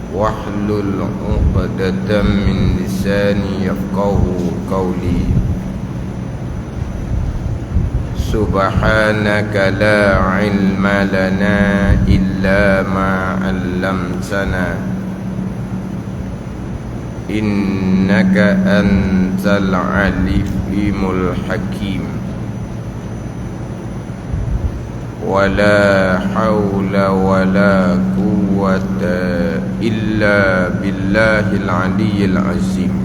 wahlul 'uqdatam min lisani yafqahu qawli. Subhanaka la ilma lana illa ma 'allamtana innaka antal alimul hakim. Wala hawla wala quwwata illa billahil aliyyil azim.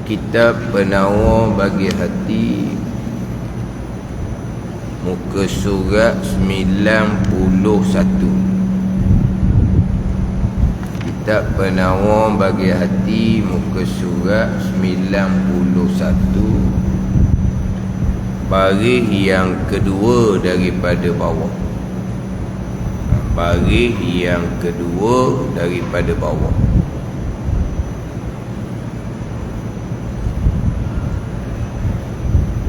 Kitab penawar bagi hati, muka surat 91. Kitab penawar bagi hati, muka surat 91, baris yang kedua daripada bawah. Baris yang kedua daripada bawah.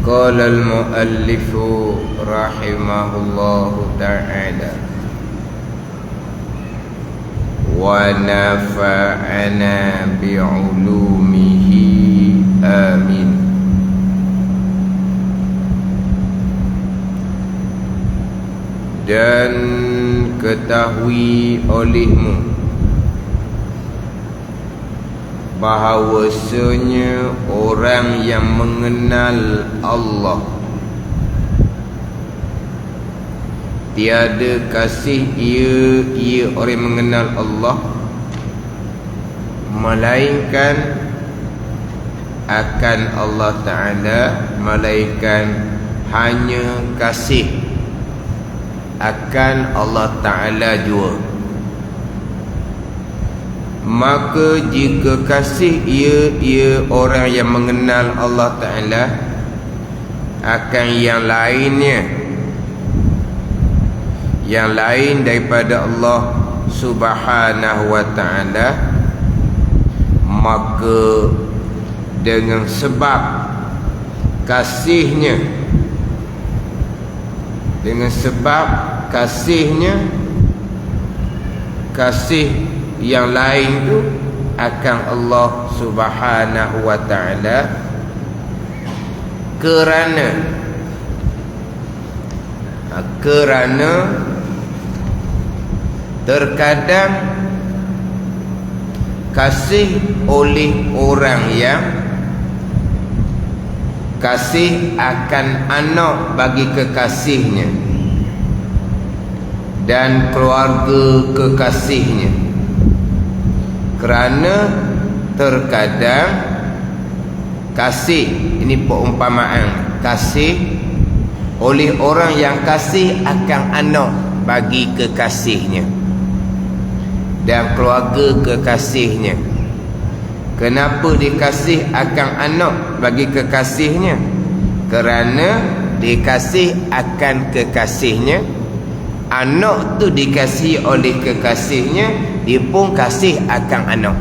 Qala al-muallifu rahimahullahu ta'ala wa nafa'ana bi'ulumihi amin. Dan ketahui olehmu bahawasanya orang yang mengenal Allah tiada kasih ia orang mengenal Allah melainkan akan Allah Ta'ala, melainkan hanya kasih akan Allah Ta'ala jua. Maka jika kasih ia orang yang mengenal Allah Ta'ala akan yang lainnya, yang lain daripada Allah Subhanahu wa Ta'ala, maka dengan sebab kasihnya, dengan sebab kasihnya, kasih yang lain tu akan Allah Subhanahu wa Ta'ala, kerana terkadang kasih oleh orang yang kasih akan anak bagi kekasihnya dan keluarga kekasihnya. Kerana terkadang kasih, ini perumpamaan, kasih oleh orang yang kasih akan anak bagi kekasihnya dan keluarga kekasihnya. Kenapa dikasih akan anak bagi kekasihnya? Kerana dikasih akan kekasihnya, anak tu dikasih oleh kekasihnya, dia pun kasih akan anak.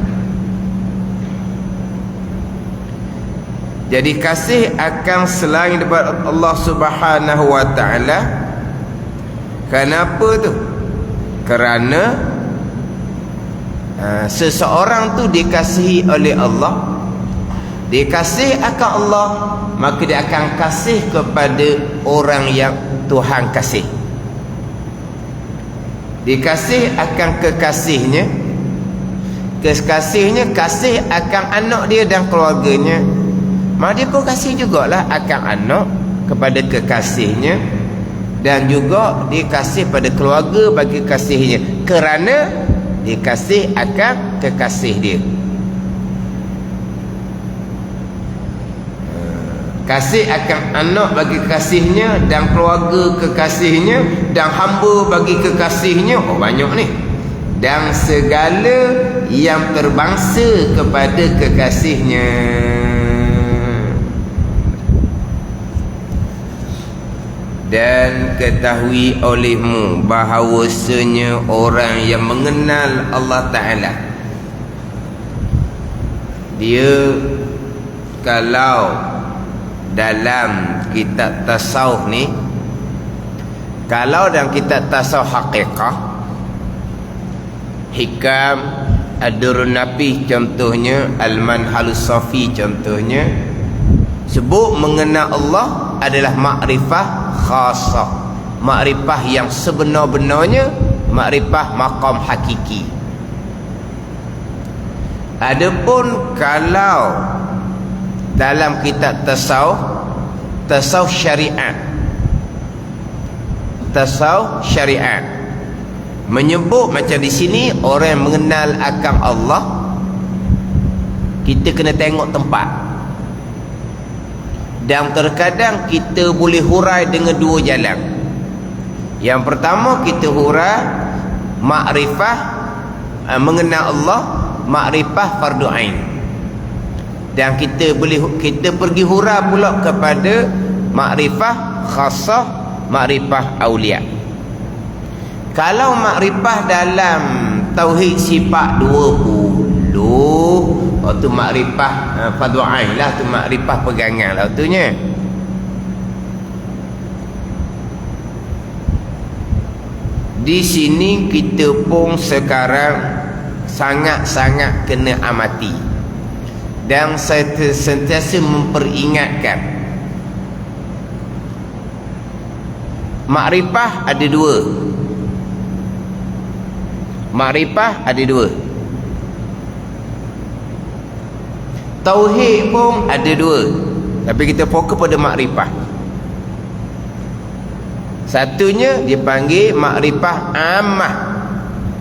Jadi kasih akan selain daripada Allah Subhanahu wa Ta'ala. Kenapa tu? Kerana seseorang tu dikasihi oleh Allah, dikasih akan Allah, maka dia akan kasih kepada orang yang Tuhan kasih. Dikasih akan kekasihnya, kekasihnya kasih akan anak dia dan keluarganya, maka dia pun kasih jugalah akan anak kepada kekasihnya, dan juga dikasih pada keluarga bagi kekasihnya, kerana dikasih akan kekasih dia. Kasih akan anak bagi kekasihnya dan keluarga kekasihnya dan hamba bagi kekasihnya. Oh, banyak ni. Dan segala yang terbangsa kepada kekasihnya. Dan ketahui olehmu bahawasanya orang yang mengenal Allah Ta'ala dia kalau dalam kitab tasawuf ni, kalau dalam kitab tasawuf haqiqah, Hikam, Ad-Durrun Nafis contohnya, Al-Manhalus Safi contohnya, sebut mengenal Allah adalah makrifah khasah, makrifah yang sebenar-benarnya, makrifah maqam hakiki. Adapun kalau dalam kitab tasawuf, tasawuf syariat, tasawuf syariat menyebut macam di sini, orang yang mengenal akan Allah, kita kena tengok tempat. Dan terkadang kita boleh hurai dengan dua jalan. Yang pertama, kita hurai makrifah mengenal Allah, makrifah fardu ain. Dan kita pergi hurai pula kepada makrifah khassah, makrifah aulia. Kalau makrifah dalam tauhid sifat 20, waktu makrifah fardu ain lah, tu makrifah pegangan lah tunya. Di sini kita pun sekarang sangat-sangat kena amati, dan saya sentiasa memperingatkan, makrifah ada dua. Makrifah ada dua. Tauhid pun ada dua, tapi kita fokus pada makrifah. Satunya dipanggil makrifah ammah,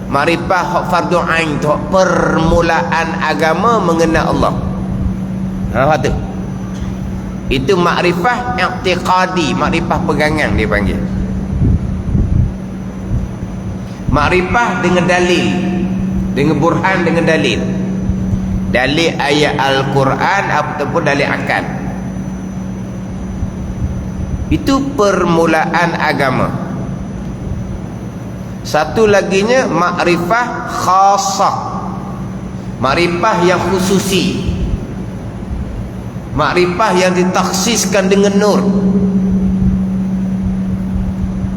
makrifah hak fardu ain, tu permulaan agama mengenal Allah. Tu. Itu makrifah i'tiqadi, makrifah pegangan dia panggil. Makrifah dengan dalil, dengan burhan, dengan dalil. Dalil ayat Al-Quran ataupun dalil akal. Itu permulaan agama. Satu laginya makrifah khassah, makrifah yang khususi, makrifah yang ditaksiskan dengan nur.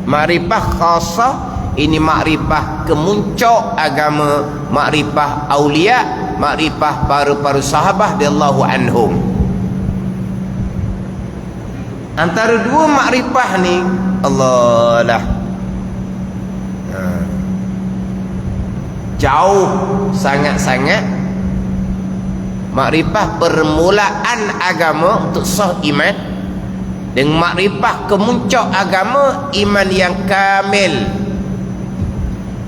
Makrifah khassah ini makrifah kemuncak agama, makrifah aulia, makrifah para sahabat radhiyallahu anhum. Antara dua makrifah ni, Allah lah, jauh sangat-sangat. Makrifah permulaan agama untuk sah iman, dengan makrifah kemuncak agama, iman yang kamil.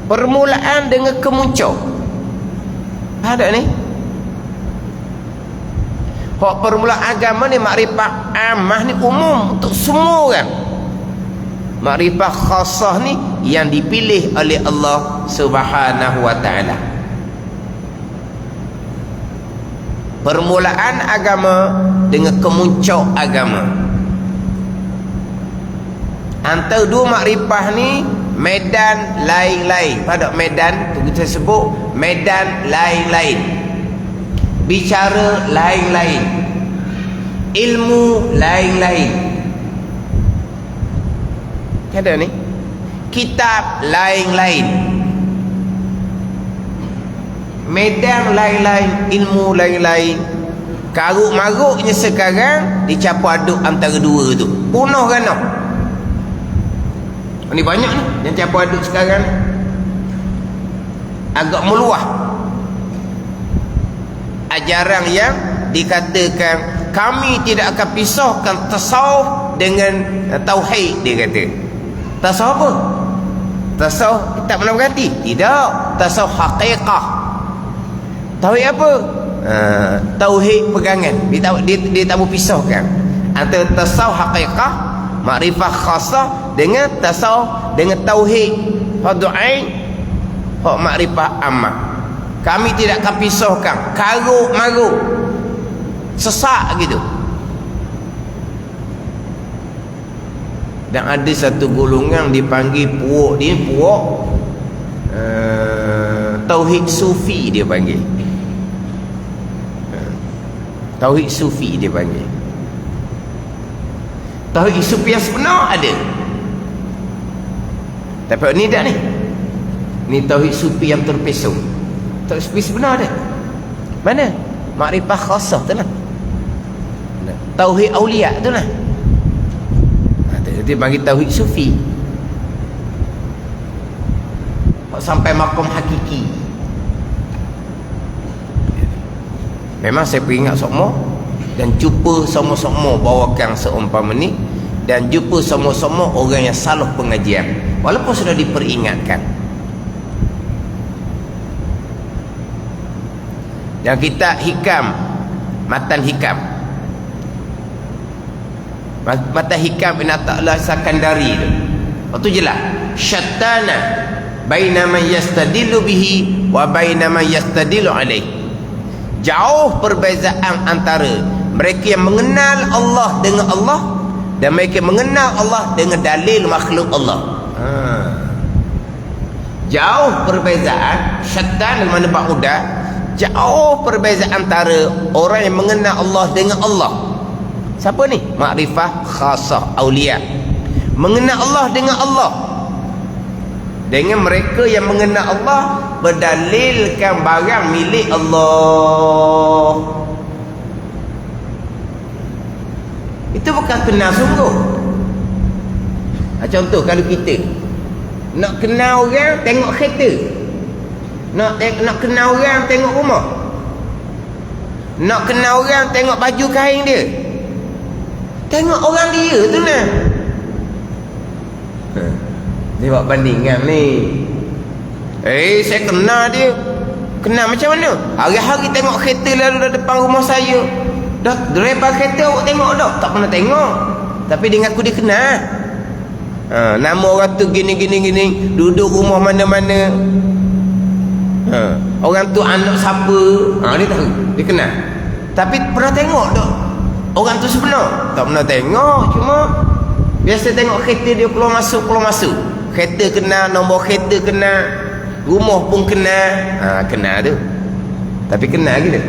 Permulaan dengan kemuncak ada ni. Hak permulaan agama ni makrifah ammah ni umum untuk semua orang. Makrifah khassah ni yang dipilih oleh Allah Subhanahu wa taala. Permulaan agama dengan kemuncak agama. Antara dua makrifah ni medan lain-lain. Pada medan tu kita sebut medan lain-lain, bicara lain-lain, ilmu lain-lain. Ada ni kitab lain-lain, medan lain-lain, ilmu lain-lain. Karuk-maruknya sekarang dicampur aduk antara dua tu, punah gana. Ini banyak ni yang campur aduk sekarang ni, agak meluah. Ajaran yang dikatakan kami tidak akan pisahkan tasawuf dengan tauhid, dia kata. Tasawuf apa? Tasawuf tak pernah berganti? Tidak. Tasawuf haqiqah. Tauhid apa? Tauhid pegangan. Dia tak berpisahkan antara tasawuf haqiqah, makrifah khassah, dengan tasawuf, dengan tauhid fardu ain, hak makrifah ammah. Kami tidak akan pisahkan. Karuk-maruk, sesak gitu. Dan ada satu golongan dipanggil puak dia, puak tauhid sufi dia panggil. Tauhid sufi dia panggil. Tauhid sufi yang sebenar ada. Tapi ni tak ni. Ni tauhid sufi yang terpesong. Tauhid sufi sebenar ada. Mana? Makrifah khasah tu lah. Tauhid aulia tu lah. Dia panggil tauhid sufi. Sampai makom hakiki. Memang saya peringat semua dan jumpa semua-semua bawakan seumpama ni, dan jumpa semua-semua orang yang salah pengajian walaupun sudah diperingatkan. Dan kita hikam, matan hikam, matan hikam Ibn Ata'illah Sakandari tu, waktu jelas syattana baina man yastadillu bihi wa baina man yastadillu alaih. Jauh perbezaan antara mereka yang mengenal Allah dengan Allah dan mereka mengenal Allah dengan dalil makhluk Allah. Jauh perbezaan, syaitan dalam mana ba'udah, jauh perbezaan antara orang yang mengenal Allah dengan Allah. Siapa ni? Makrifah khasah aulia. Mengenal Allah dengan Allah. Dengan mereka yang mengenal Allah berdalilkan barang milik Allah. Itu bukan kenal sungguh. Contoh kalau kita nak kenal orang tengok kereta, nak kenal orang tengok rumah, nak kenal orang tengok baju kain dia, tengok orang dia tu lah. Dia buat bandingan ni. Saya kenal dia. Kenal macam mana? Hari-hari tengok kereta lalu dah depan rumah saya. Dah driver kereta awak tengok dah? Tak pernah tengok. Tapi dia ngaku dia kenal. Nama orang tu gini. Duduk rumah mana-mana. Orang tu anak siapa? Dia tahu. Dia kenal. Tapi pernah tengok tak orang tu sebenar? Tak pernah tengok. Cuma biasa tengok kereta dia keluar masuk. Kereta kenal, nombor kereta kenal, rumah pun kenal. Kenal tu. Tapi kenal kita.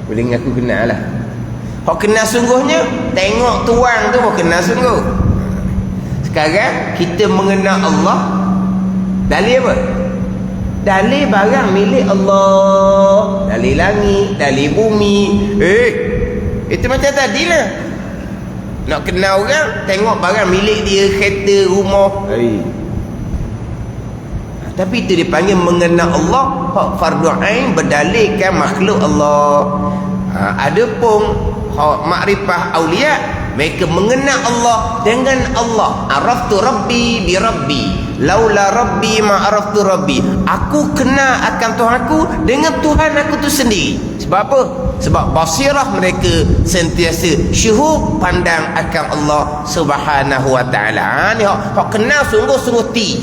Boleh ngaku kenal lah. Hak kenal sungguhnya, tengok tuang tu hak kenal sungguh. Sekarang kita mengenal Allah, dalil apa? Dalil barang milik Allah. Dalil langit, dalil bumi. Itu macam tadi lah. Nak kenal orang, tengok barang milik dia, kereta, rumah. Tapi itu dipanggil mengenal Allah. Hak fardu ain berdalilkan makhluk Allah. Adapun hak makrifah aulia, mereka mengenal Allah dengan Allah. Araftu rabbi bi rabbi, laula rabbi ma araftu rabbi. Aku kenal akan Tuhanku dengan Tuhan aku tu sendiri. Sebab apa? Sebab basirah mereka sentiasa syuhud pandang akan Allah Subhanahu wa ta'ala. Ni hak kenal sungguh-sungguh ti.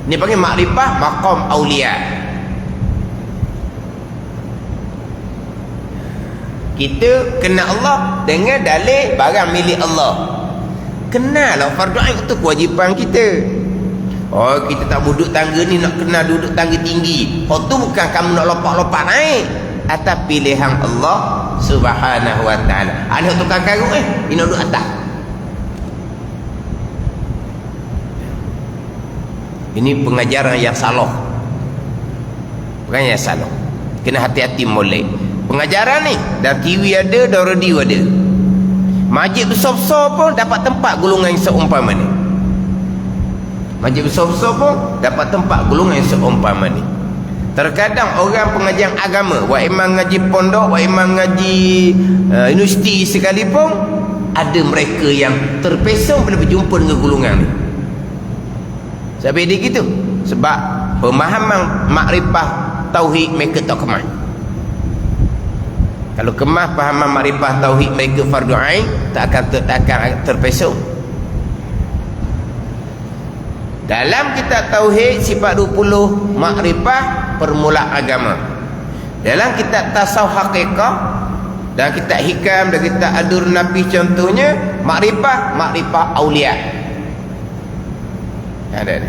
Ni panggil makrifah maqam aulia. Kita kenal Allah dengan dalil barang milik Allah. Kenal lah fardu ain, itu kewajipan kita. Kita tak duduk tangga ni nak kenal duduk tangga tinggi. Tu bukan kamu nak lompat-lompat naik, atas pilihan Allah Subhanahu wa ta'ala. Ada tukang karung ini duduk atas. Ini pengajaran yang salah. Bukan yang salah. Kena hati-hati molek. Pengajaran ni dah TV ada, dah radio ada. Masjid besar-besar pun dapat tempat golongan yang seumpama ni. Masjid besar-besar pun dapat tempat golongan yang seumpama ni. Terkadang orang pengajian agama, wa imam ngaji pondok, wa imam ngaji universiti sekalipun, ada mereka yang terpesong bila berjumpa dengan golongan ni. Sebab dia gitu. Sebab pemahaman makrifah tauhid mereka tak kemas. Kalau kemas pahaman makrifah tauhid mereka fardu ain, tak akan terpesong. Dalam kitab tauhid sifat 20 makrifah permulaan agama. Dalam kitab tasawuf hakikah dan kitab hikam dan kitab adur nabi contohnya makrifah aulia. Ada.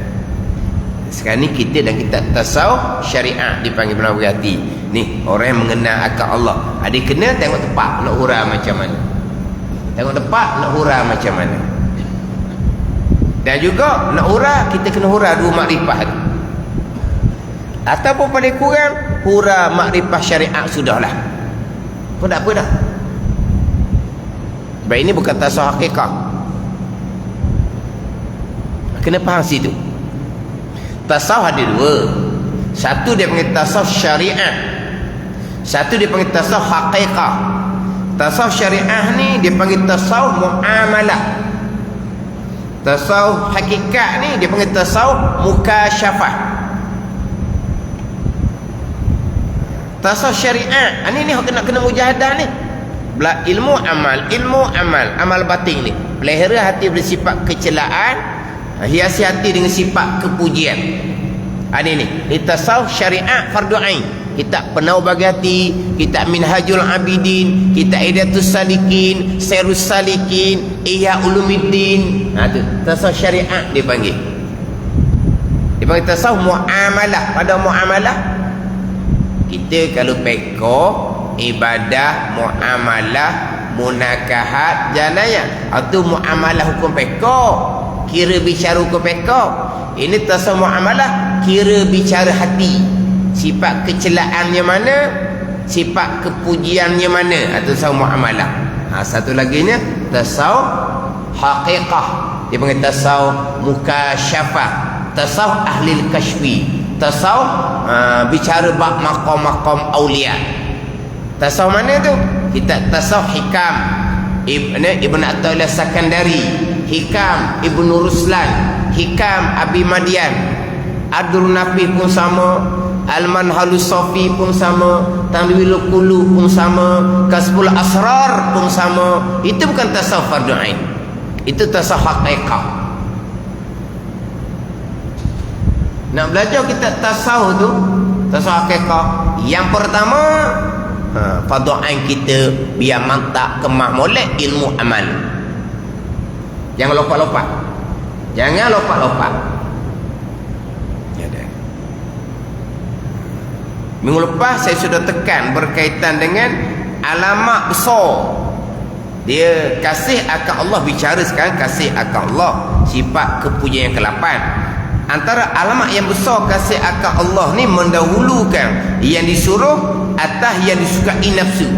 Sekarang ni kita dan kita tasawuf syariah dipanggil benar berhati. Ni orang yang mengenal akal Allah. Dia kena tengok tepat nak hurah macam mana. Tengok tepat nak hurah macam mana. Dan juga nak hurah kita kena hurah dua makrifah tu. Ataupun paling kurang hurah makrifah syariat sudahlah. Pun tak apa dah. Sebab ini bukan tasawuf hakikat. Kena faham situ. Tasawuf ada dua. Satu dia panggil tasawuf syariah. Satu dia panggil tasawuf hakikat. Tasawuf syariah ni dia panggil tasawuf muamalah. Tasawuf hakikat ni dia panggil tasawuf mukasyafah. Tasawuf syariah ni kena mujahadah ni. Belah ilmu amal batin ni. Pelihara hati bersifat kecelaan, hiasi hati dengan sifat kepujian. Ini tasawuf syariah fardu ain. Kitab Penau Bagi Hati, kitab Minhajul Abidin, kitab Hidayatus Salikin, Sirrus Salikin, Ihya Ulumuddin. Tu tasawuf syariah dipanggil. Dipanggil tasawuf muamalah. Pada muamalah kita kalau peko ibadah, muamalah, munakahat, janayah, atau muamalah hukum peko, kira bicara hukum peko. Ini tasawuf muamalah, kira bicara hati. Sifat kecelaannya mana, sifat kepujiannya mana, atau tasawuf muamalah. Satu lagi ni tasawuf haqiqah. Dia panggil tasawuf mukasyafah, tasawuf ahli kashfi, tasawuf bicara bab maqam-maqam aulia. Tasawuf mana tu? Kita tasawuf hikam Ibn Athaillah Sakandari, hikam Ibn Ruslan, hikam Abi Madian, Adrun Nafih pun sama, Al-Manhalus Safi pun sama, Tanwilul Qulub pun sama, Kasbul Asrar pun sama. Itu bukan tasawuf fardu ain. Itu tasawuf haqiqah. Nak belajar kita tasawuf tu, tasawuf haqiqah, yang pertama fardu ain kita biar mantap kemah molek ilmu amal. Jangan lompat-lompat. Jangan lompat-lompat. Minggu lepas saya sudah tekan berkaitan dengan alamat besar. Dia kasih akal Allah, bicara sekarang kasih akal Allah, sifat kepujian yang ke-8. Antara alamat yang besar kasih akal Allah ni mendahulukan yang disuruh atas yang disukai nafsu.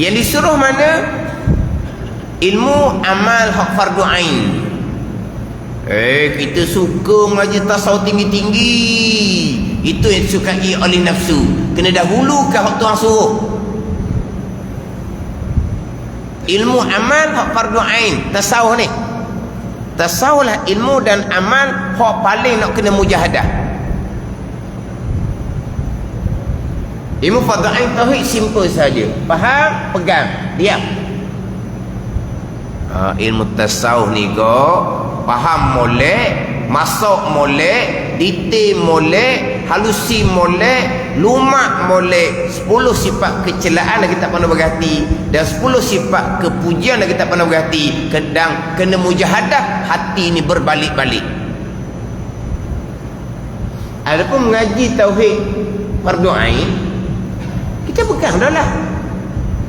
Yang disuruh mana? Ilmu amal hak fardu ain. Kita suka mengaji tasawuf tinggi-tinggi. Itu yang disukai oleh nafsu. Kena dahulukan hak Tuhan suruh. Ilmu amal hak fardu ain, tasawuf ni. Tasawuf lah ilmu dan amal hak paling nak kena mujahadah. Ilmu fardu ain tauhid simple saja. Faham, pegang, diam. Ilmu tasawuf ni faham molek, masuk molek, detail molek, halusi molek, lumak molek. 10 sifat kecelaan yang kita pandai berhati, dan 10 sifat kepujian yang kita pandai berhati. Kadang kena mujahadah hati ni berbalik-balik. Adapun mengaji tauhid fardu ain, kita pegang dah lah.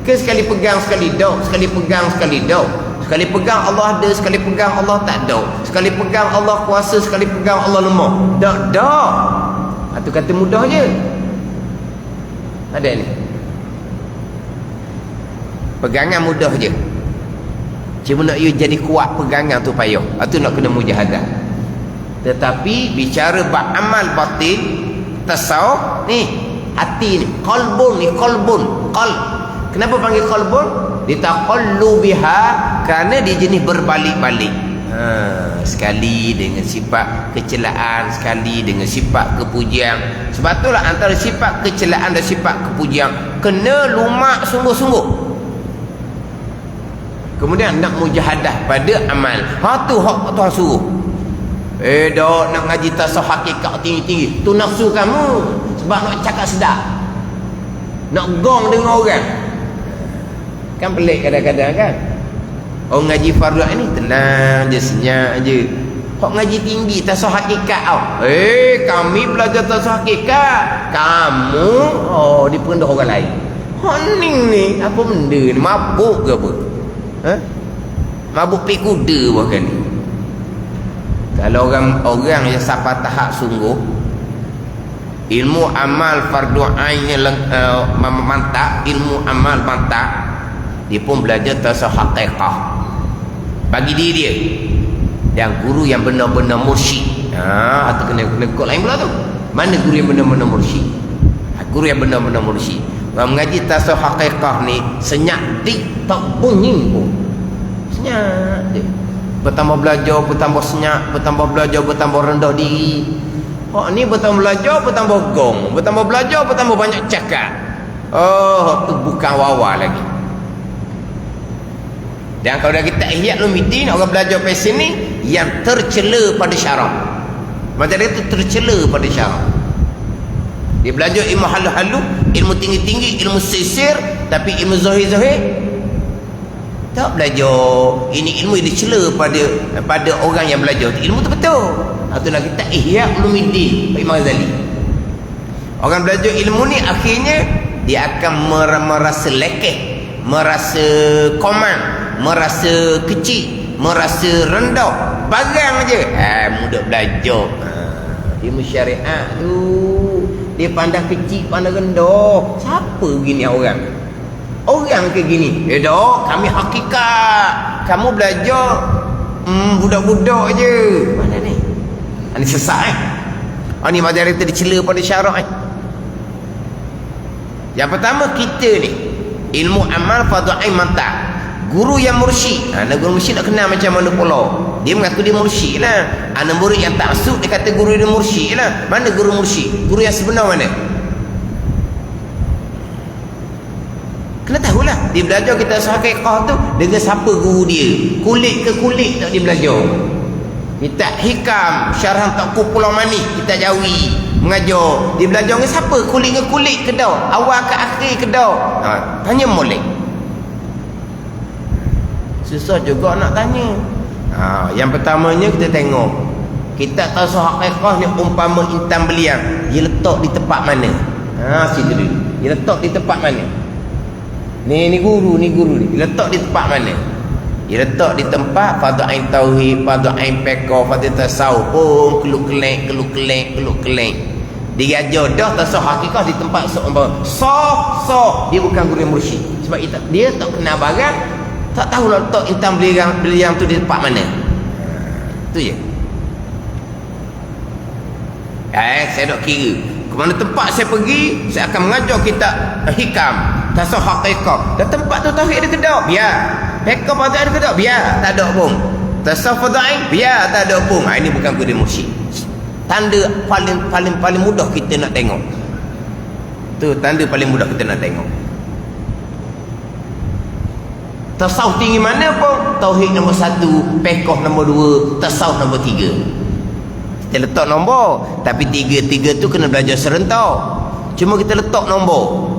Ke sekali pegang sekali dok, sekali pegang sekali dok. Sekali pegang Allah ada, sekali pegang Allah tak ada. Sekali pegang Allah kuasa, sekali pegang Allah lemah. Tak. Itu kata mudah je. Ada ni. Pegangan mudah je. Cuma nak you jadi kuat pegangan tu payah. Itu nak kena mujahadah. Tetapi bicara bab amal batin, tasawuf ni, hati ni, qalbun ni, qalbun, qalb. Kenapa panggil qalbun? Ditaqallu biha, kerana dia jenis berbalik-balik. Sekali dengan sifat kecelaan, sekali dengan sifat kepujian. Sebab itulah antara sifat kecelaan dan sifat kepujian kena lumak sungguh-sungguh. Kemudian nak mujahadah pada amal. Tu hak Tuhan suruh. Dok nak ngaji tasawuf hakikat tinggi-tinggi, tu nafsu kamu. Sebab nak cakap sedap, nak gong dengan orang. Kan pelik kadang-kadang kan. Orang ngaji fardu ni tenang je, senyap je. Hak ngaji tinggi tasawuf hakikat tau. Kami belajar tasawuf hakikat. Kamu dipendah orang lain. Hening ni apa benda ni? Mabuk ke apa? Mabuk pi kuda bukan ni. Kalau orang yang sampai tahap sungguh ilmu amal fardu ainnya mantap, ilmu amal mantap, dia pun belajar tasawuf hakikah bagi diri dia. Dan guru yang benar-benar mursyid, atau kena kod lain pula tu. Mana guru yang benar-benar mursyid? Guru yang benar-benar mursyid. Orang mengaji tasawuf hakikah ni senyap dik tak bunyi pun. Senyap dik. Bertambah belajar, bertambah senyap, bertambah belajar, bertambah rendah diri. Ni bertambah belajar, bertambah gong, bertambah belajar, bertambah banyak cakap. Tu bukan wawa lagi. Dan kalau dah kita Ihya Ulumuddin, orang belajar pasal ni yang tercela pada syarak. Macam dia tu tercela pada syarak. Dia belajar ilmu halu-halu, ilmu tinggi-tinggi, ilmu sisir, tapi ilmu zahir-zahir tak belajar. Ini ilmu yang dicela pada orang yang belajar. Ilmu tu betul. Itu nak kita Ihya Ulumuddin Pak Imam Ghazali. Orang belajar ilmu ni akhirnya dia akan merasa lekeh, merasa komand, merasa kecil, merasa rendah. Barang aja mudah belajar. Ilmu syariat tu dia pandang kecil, pandang rendah. Siapa gini orang? Orang ke gini? Dok, kami hakikat. Kamu belajar budak-budak je. Mana ni? Ini sesat ni majalah kita dicela pada syarak Yang pertama kita ni ilmu amal fardu ain mantap. Guru yang mursyid, guru mursyid nak kenal macam mana pula. Dia mengaku dia mursyid lah. Murid yang taksub dia kata guru dia mursyid lah. Mana guru mursyid? Guru yang sebenar mana? Kena tahulah. Dia belajar kita hakikah tu dengan siapa guru dia. Kulit ke kulit tak dia belajar. Kita hikam syarah tak Pulau Manis kita jawi mengajar. Dia belajar dengan siapa? Kulit ke kulit ke dah? Awal ke akhir ke dah? Tanya molek. Susah juga nak tanya. Yang pertamanya kita tengok. Kita tahu hakikah ni umpama intan beliang. Dia letak di tempat mana? Situ dulu. Dia letak di tempat mana? Ni guru ni. Dia letak di tempat mana? Dia letak di tempat fardu ain tauhid, fardu ain fiqh, fardu tasawuf pun keluk-kelek. Dia ajar dah tasawuf hakikah di tempat sah. Dia bukan guru yang mursyid. Sebab dia tak kenal barang, tak tahu letak intan beliang tu di tempat mana. Tu je. Saya nak kira ke mana tempat saya pergi, saya akan mengajar kitab hikam tasawuf hakikah. Dan tempat tu tauhid ada ke tak? Biar. Fiqh fardu ada ke tak? Biar. Tak ada pun. Tasawuf fardu ain? Biar. Tak ada pun. Ini bukan guru mursyid. Tanda paling mudah kita nak tengok. Tu tanda paling mudah kita nak tengok. Tasawuf tinggi mana pun, tauhid nombor 1, fiqh nombor 2, tasawuf nombor 3. Kita letak nombor, tapi 3 tu kena belajar serentak. Cuma kita letak nombor.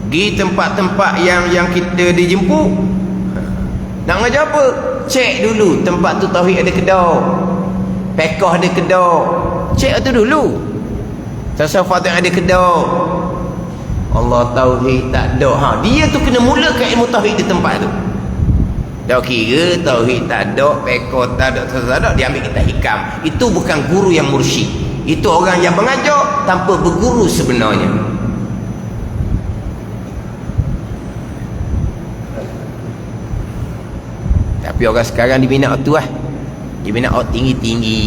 Di tempat-tempat yang kita dijemput, nak ngajar apa? Cek dulu tempat tu tauhid ada ke tak, fiqh ada ke tak. Cek tu dulu. Tasawuf ada ke tak. Allah tauhid tak ada. Dia tu kena mulakan ilmu tauhid di tempat tu. Dah kira tauhid tak ada, fiqh tak ada, tasawuf tak ada, dia ambil kita hikam. Itu bukan guru yang mursyid. Itu orang yang mengajar tanpa berguru sebenarnya. Tapi orang sekarang dibina tu dibina tinggi-tinggi.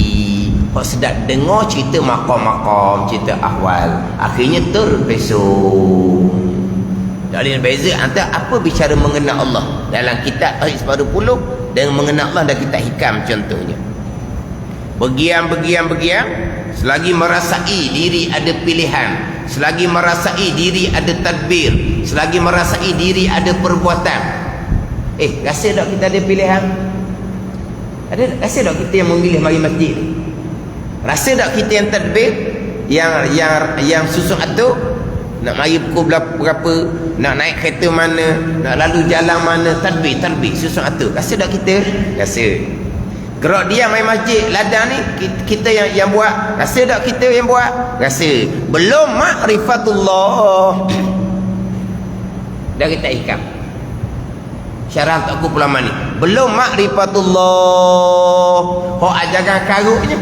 Kau sedap dengar cerita makam-makam, cerita ahwal, akhirnya terpesong. Jadi beza antara apa bicara mengenal Allah dalam kitab Tauhid 10 dengan mengenal Allah dan kitab hikam contohnya. Begian selagi merasai diri ada pilihan, selagi merasai diri ada tadbir, selagi merasai diri ada perbuatan. Rasa tak kita ada pilihan? Rasa tak kita yang memilih mari masjid? Rasa tak kita yang tadbir, yang susun atur? nak mari pukul berapa, nak naik kereta mana, nak lalu jalan mana, tadbir susun atur. Rasa tak kita? Rasa. Gerak dia main masjid ladang ni kita yang buat. Rasa tak kita yang buat? Rasa. Belum ma'rifatullah. Dah kita hikam. Syarah tak aku ulama ni. Belum ma'rifatullah. Hok ajarkan karuknya.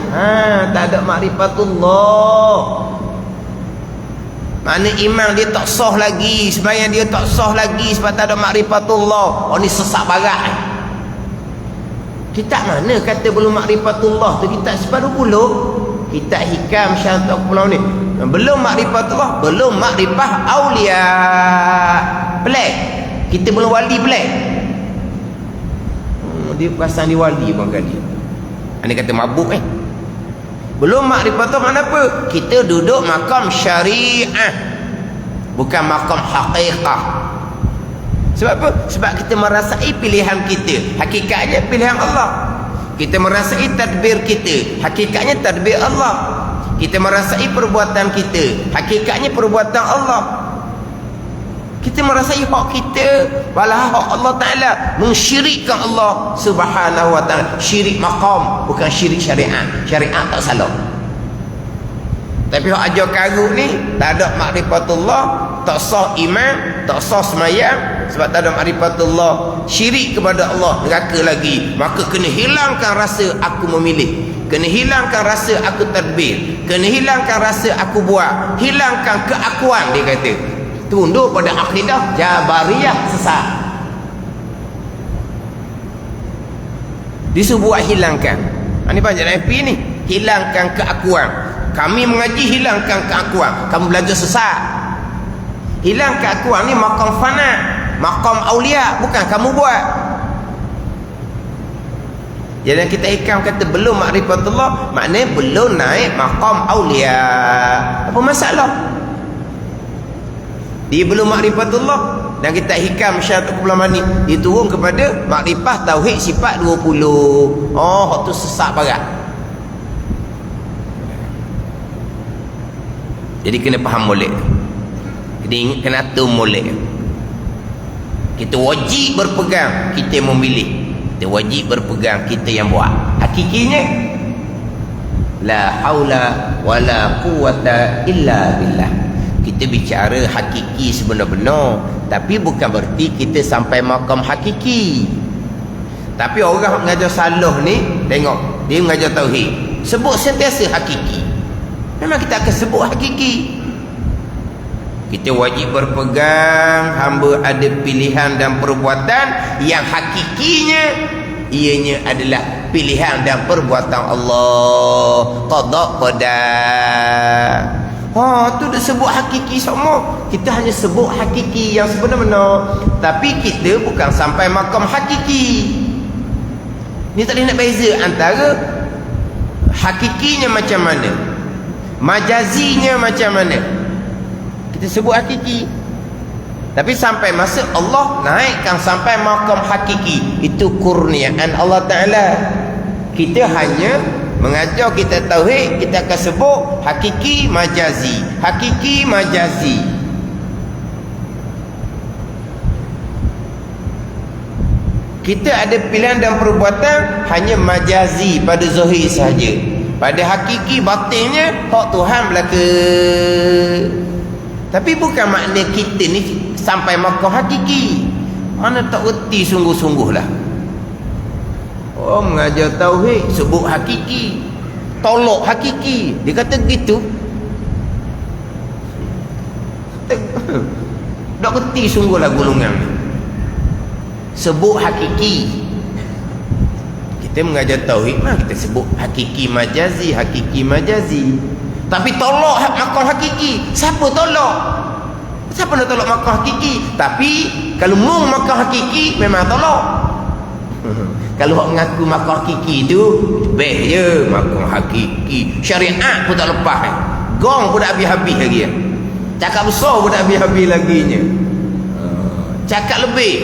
Tak ada ma'rifatullah. Mana iman dia tak sah lagi, sembahyang dia tak sah lagi sebab tak ada ma'rifatullah. Oh ni sesak barat. Kitab mana kata belum ma'rifatullah tu? Kitab separuh puluh. Kitab hikam Syarah tak aku ni. Belum ma'rifatullah, belum ma'rifah aulia. Pelik. Kita belum wali pelik. Dia perasan dia wali bang kali. Ini kata mabuk Belum ma'rifatullah mana apa? Kita duduk makam syariah, bukan makam haqiqah. Sebab apa? Sebab kita merasai pilihan kita, hakikatnya pilihan Allah. Kita merasai tadbir kita, hakikatnya tadbir Allah. Kita merasai perbuatan kita, hakikatnya perbuatan Allah. Kita merasai hak kita, walau hak Allah Ta'ala, mensyirikkan Allah Subhanahu Wa Ta'ala. Syirik maqam, bukan syirik syariat. Syariat tak salah. Tapi hak ajar karuk ni tak ada ma'rifatullah, tak sah iman, tak sah semayang. Sebab tak ada ma'rifatullah, syirik kepada Allah, neraka lagi. Maka kena hilangkan rasa aku memilih, kena hilangkan rasa aku tadbir, kena hilangkan rasa aku buat, hilangkan keakuan. Dia kata tunduk pada akidah Jabariyah sesat. Disuruh buat hilangkan. Ini banyak happy ni. Hilangkan keakuan. Kami mengaji hilangkan keakuan. Kamu belajar sesat. Hilang keakuan ni makam fana, makam aulia, bukan kamu buat. Jadi kita hikam kata belum ma'rifatullah, maknanya belum naik makam aulia. Apa masalah? Dia belum ma'rifatullah. Dan kita hikam syarat ulama ni diturun kepada makrifah tauhid sifat 20. Oh, tu sesak barat. Jadi kena faham molek. Kena atur molek. Kita wajib berpegang, kita memilih. Kita wajib berpegang, kita yang buat. Hakikinya la haula wala quwata illa billah. Kita bicara hakiki sebenar-benar, tapi bukan berarti kita sampai makam hakiki. Tapi orang mengajar salah ni, tengok dia mengajar tauhid, sebut sentiasa hakiki. Memang kita akan sebut hakiki. Kita wajib berpegang, hamba ada pilihan dan perbuatan yang hakikinya ianya adalah pilihan dan perbuatan Allah. Qada qada. Tu dah sebut hakiki semua. Kita hanya sebut hakiki yang sebenar-benar, tapi kita bukan sampai makam hakiki. Ni tak boleh nak beza antara hakikinya macam mana, majazinya macam mana. Kita sebut hakiki, tapi sampai masa Allah naikkan sampai makam hakiki, itu kurniaan Allah Ta'ala. Kita hanya mengajar kita tauhid, kita akan sebut hakiki majazi, hakiki majazi. Kita ada pilihan dan perbuatan hanya majazi pada zahir sahaja. Pada hakiki batinnya hak Tuhan belaka. Tapi bukan makna kita ni sampai makam hakiki. Mana tak reti sungguh-sungguh lah. Oh, mengajar tauhid sebut hakiki, tolak hakiki. Dia kata gitu. Tak reti sungguhlah golongan ni. Sebut hakiki. Kita mengajar tauhid mah kita sebut hakiki majazi, hakiki majazi. Tapi tolak makam hakiki. Siapa tolak? Siapa nak tolak makam hakiki? Tapi kalau mung makam hakiki memang tolak. Kalau hak mengaku makam hakiki tu beh je makam hakiki. Syariat pun tak lepas. Gong pun tak habis-habis lagi. Cakap besar pun tak habis-habis laginya. Cakap lebih.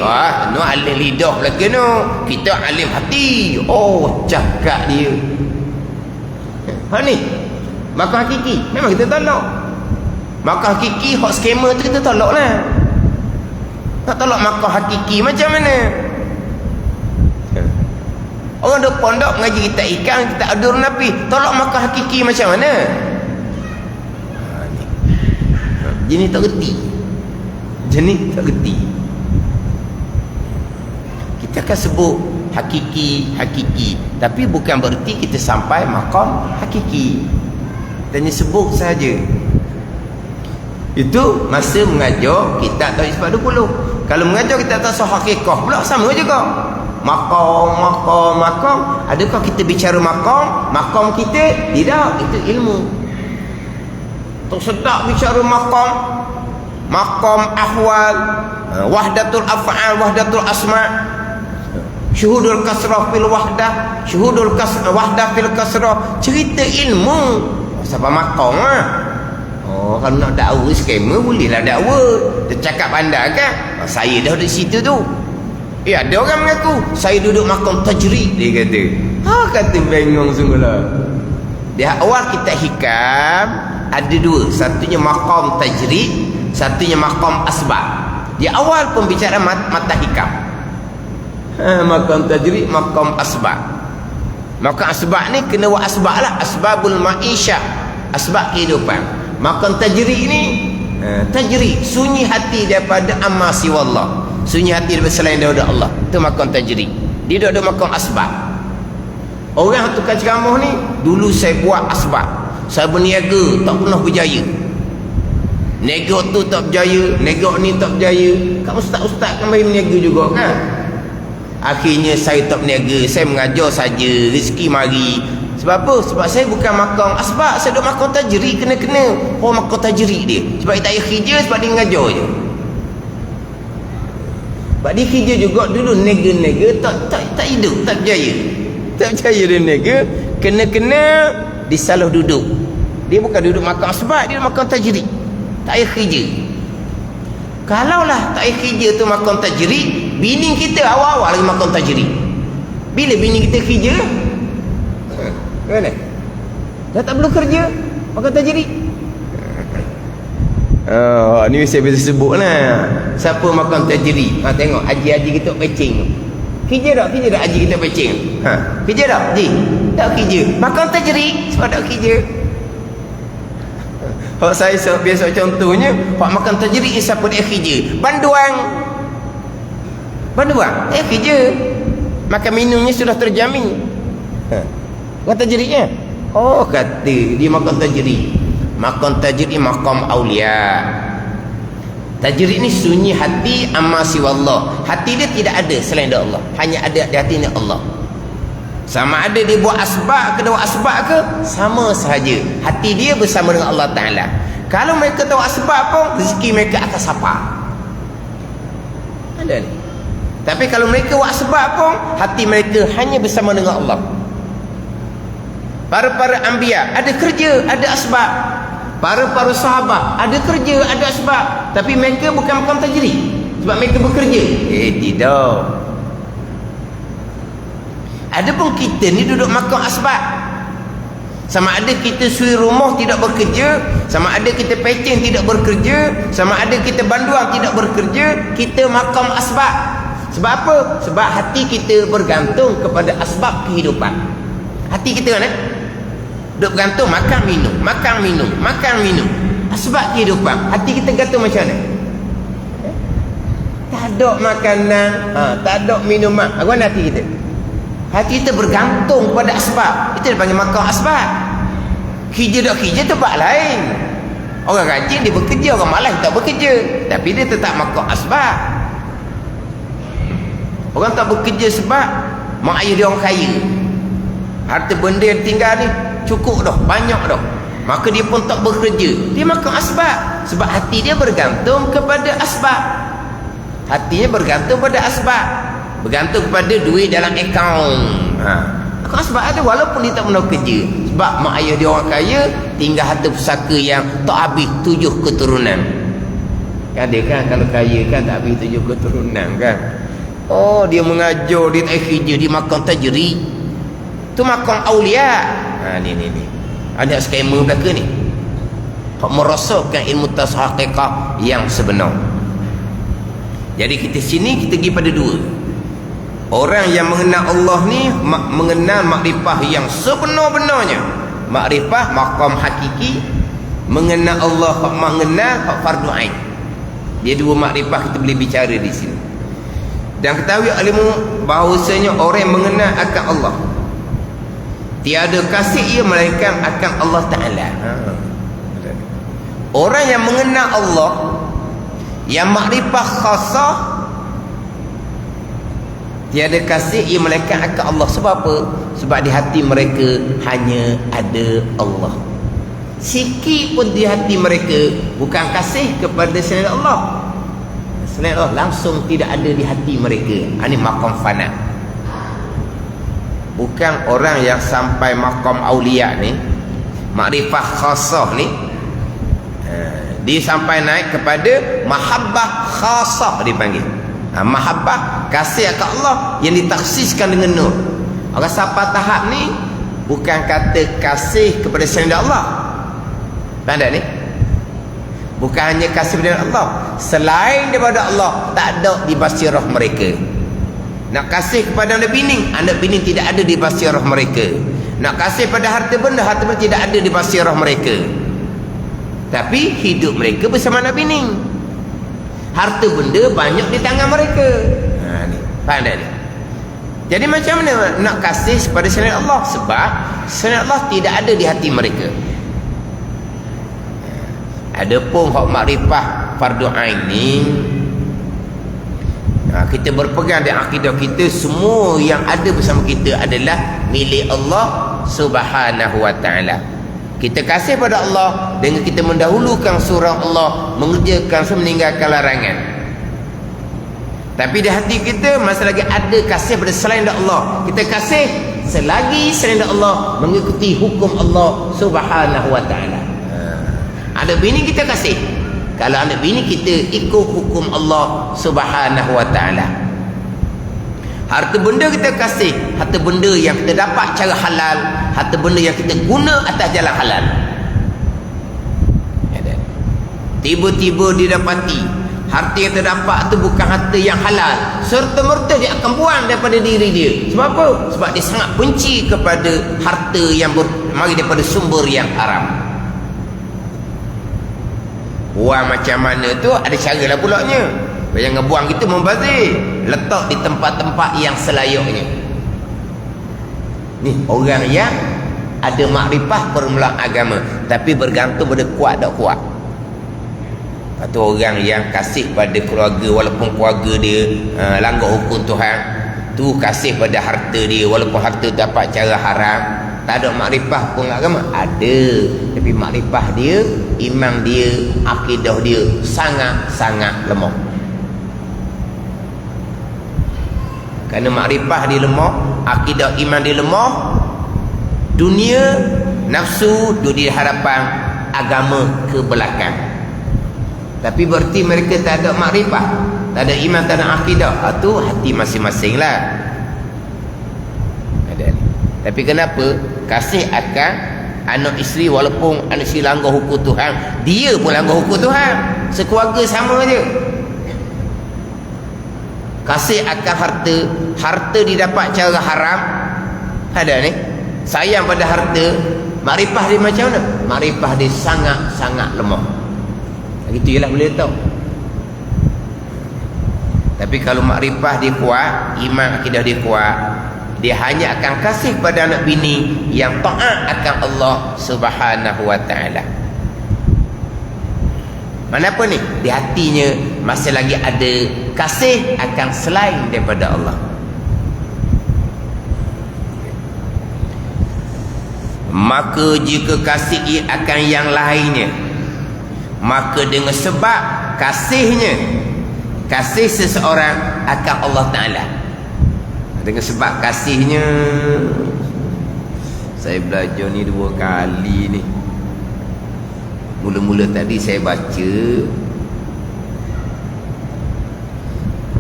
No alim lidah lagi no. Kita alim hati. Oh, cakap dia. Ni makam hakiki memang kita tolak. Makan hakiki hak skema tu kita tolak lah. Nak tolak makan hakiki macam mana? Orang duk pondok ngaji kita ikan, kita adur napi, tolak makan hakiki macam mana? Jenis tak reti. Jenis tak reti. Kita akan sebut hakiki, tapi bukan berarti kita sampai makan hakiki. Tanya sebut saja. Itu masa mengajar kita tak sebab 20. Kalau mengajar kita tak sah hakikah pula sama juga. Maqam. Adakah kita bicara maqam kita? Tidak, itu ilmu. Tak sedap bicara maqam ahwal, wahdatul af'al, wahdatul asma', syuhudul kasrah fil wahdah, syuhudul wahdah fil kasrah. Cerita ilmu siapa maqam lah. Oh, kalau nak dakwa skema bolehlah dakwa. Dia cakap anda kan, saya dah di situ tu. Ada orang mengaku saya duduk maqam tajrid, dia kata. Kata bengong sungguhlah. Di awal kita hikam ada dua, satunya maqam tajrid, satunya maqam asbab. Di awal pembicaraan mata hikam. Maqam tajrid, maqam asbab. Maqam asbab ni kena buat asbab lah, asbabul ma'isyah, asbab kehidupan. Maqam tajrid ni tajrid, sunyi hati daripada amma siwallah, sunyi hati daripada selain daripada Allah. Itu maqam tajrid. Dia duduk maqam asbab. Orang tukar ceramah ni, dulu saya buat asbab, saya berniaga tak pernah berjaya. Negok tu tak berjaya, negok ni tak berjaya. Kan ustaz-ustaz kan main berniaga juga kan. Akhirnya saya tak berniaga, saya mengajar saja, rezeki mari. Sebab apa? Sebab saya bukan maqam asbab, saya duduk maqam tajrid, kena-kena. Maqam tajrid dia. Sebab dia tak payah kerja, sebab dia mengajar je. Sebab dia kerja juga dulu, nega-nega tak hidup, tak berjaya. Tak berjaya dia nega, kena-kena disalah duduk. Dia bukan duduk maqam asbab, dia maqam tajrid. Tak payah kerja. Kalaulah tak payah kerja tu maqam tajrid, bini kita awal-awal lagi maqam tajrid. Bila bini kita kerja, mana? Dah tak perlu kerja, maqam tajrid. Ni saya biasa sebut lah. Siapa maqam tajrid? Tengok haji-haji kita pecing. Kerja tak haji kita pecing? Kerja tak haji? Tak kerja. Maqam tajrid sebab tak kerja. Kalau saya biasa contohnya, pak makan tajrid ni siapa dia kerja? Banduang, dia kerja. Makan minumnya sudah terjamin. Kata tajridnya? Kata dia makan tajrid. Makan tajrid ni maqam aulia. Tajrid ni sunyi hati amma siwallah. Hati dia tidak ada selain dari Allah, hanya ada di hati ni Allah. Sama ada dia buat asbab ke, buat asbab ke, sama sahaja. Hati dia bersama dengan Allah Ta'ala. Kalau mereka tahu asbab pun, rezeki mereka akan sapa. Ada ni. Tapi kalau mereka buat asbab pun, hati mereka hanya bersama dengan Allah. Para anbiya ada kerja, ada asbab. Para sahabat ada kerja, ada asbab. Tapi mereka bukan maqam tajrid sebab mereka bekerja. Tidak. Adapun kita ni duduk maqam asbab. Sama ada kita suri rumah tidak bekerja, sama ada kita pecing tidak bekerja, sama ada kita banduang tidak bekerja, kita maqam asbab. Sebab apa? Sebab hati kita bergantung kepada asbab kehidupan. Hati kita kan duduk bergantung makan minum. Asbab kehidupan. Hati kita gantung macam mana? Tak ada makanan, tak ada minuman. Apa hati kita? Hati kita bergantung pada asbab. Itu dipanggil maqam asbab. Kerja tak kerja tempat lain. Orang rajin dia bekerja, orang malas tak bekerja, tapi dia tetap maqam asbab. Orang tak bekerja sebab mak ayah dia orang kaya, harta benda yang tinggal ni cukup dah, banyak dah, maka dia pun tak bekerja. Dia maqam asbab. Sebab hati dia bergantung kepada asbab. Hatinya bergantung pada asbab, bergantung kepada duit dalam akaun. Maqam asbab ada walaupun dia tak pernah kerja. Sebab mak ayah dia orang kaya, tinggal harta pusaka yang tak habis 7 keturunan. Kan dia kan kalau kaya kan tak habis 7 keturunan kan. Dia mengajar, dia tak kerja, dia maqam tajrid. Tu maqam aulia. Ni. Ada skema belaka ni. hak merasakan ilmu tasawuf haqiqah yang sebenar. Jadi kita sini kita pergi pada dua. Orang yang mengenal Allah ni mengenal makrifah yang sebenar-benarnya. Makrifah maqam hakiki, mengenal Allah hak mengenal hak fardu ain. Dia dua makrifah kita boleh bicara di sini. Dan ketahui ilmu bahawasanya orang yang mengenal akan Allah, tiada kasih ia melainkan akan Allah Ta'ala. Orang yang mengenal Allah, yang makrifah khasah, tiada kasih ia melainkan akan Allah. Sebab apa? Sebab di hati mereka hanya ada Allah. Sikit pun di hati mereka bukan kasih kepada selain Allah. Selain Allah langsung tidak ada di hati mereka. Ini maqam fana. Bukan orang yang sampai maqam aulia ni, makrifah khasah ni, dia sampai naik kepada mahabbah khasah dipanggil. Mahabbah kasih akan Allah yang ditaksiskan dengan nur. Orang sampai tahap ni bukan kata kasih kepada selain Allah. Tanda ni bukan hanya kasih kepada Allah, selain daripada Allah tak ada di basirah mereka. Nak kasih kepada anak bini tidak ada di basirah mereka. Nak kasih pada harta benda tidak ada di basirah mereka. Tapi hidup mereka bersama anak bini, harta benda banyak di tangan mereka. Ni faham tak ni? Jadi macam mana nak kasih kepada selain Allah? Sebab selain Allah tidak ada di hati mereka. Adapun hak makrifah fardu ain ni, kita berpegang dengan akidah kita, semua yang ada bersama kita adalah milik Allah Subhanahu wa taala. Kita kasih pada Allah dengan kita mendahulukan surah Allah, mengerjakan meninggalkan larangan. Tapi di hati kita masih lagi ada kasih pada selain Allah. Kita kasih selagi selain Allah mengikuti hukum Allah Subhanahu wa taala. Anak bini kita kasih, kalau anak bini kita ikut hukum Allah Subhanahu wa taala. Harta benda kita kasih, harta benda yang kita dapat cara halal, harta benda yang kita guna atas jalan halal. Tiba-tiba didapati harta yang terdapat itu bukan harta yang halal, serta-merta dia akan buang daripada diri dia. Sebab apa? Sebab dia sangat benci kepada harta yang mari daripada sumber yang haram. Buang macam mana tu ada cara lah pulaknya. Yang ngebuang kita membazir, letak di tempat-tempat yang selayaknya. Ni orang yang ada makrifah permulaan agama, tapi bergantung pada kuat tak kuat. Atau orang yang kasih pada keluarga walaupun keluarga dia langgar hukum Tuhan, tu kasih pada harta dia walaupun harta dapat cara haram. Tak ada makrifah pun agama, ada, tapi makrifah dia, iman dia, akidah dia sangat-sangat lemah. Kerana makrifah dia lemah, akidah iman dia lemah, dunia nafsu duduk di hadapan, agama ke belakang. Tapi berarti mereka tak ada makrifah, tak ada iman, tak ada akidah. Itu hati masing-masing lah. Tapi kenapa kasih akan anak isteri walaupun anak isteri langgar hukum Tuhan, dia pun langgar hukum Tuhan, sekeluarga sama je. Kasih akan harta didapat cara haram, ada ni sayang pada harta, makrifah dia macam mana? Makrifah dia sangat-sangat lemah. Begitu jelah boleh tahu. Tapi kalau makrifah dia kuat, iman akidah dia kuat, dia hanya akan kasih pada anak bini yang taat akan Allah Subhanahu wa taala. Manapun ni di hatinya masih lagi ada kasih akan selain daripada Allah. Maka jika kasih akan yang lainnya, maka dengan sebab kasihnya, kasih seseorang akan Allah Ta'ala, dengan sebab kasihnya. Saya belajar ni 2 kali ni. Mula-mula tadi saya baca,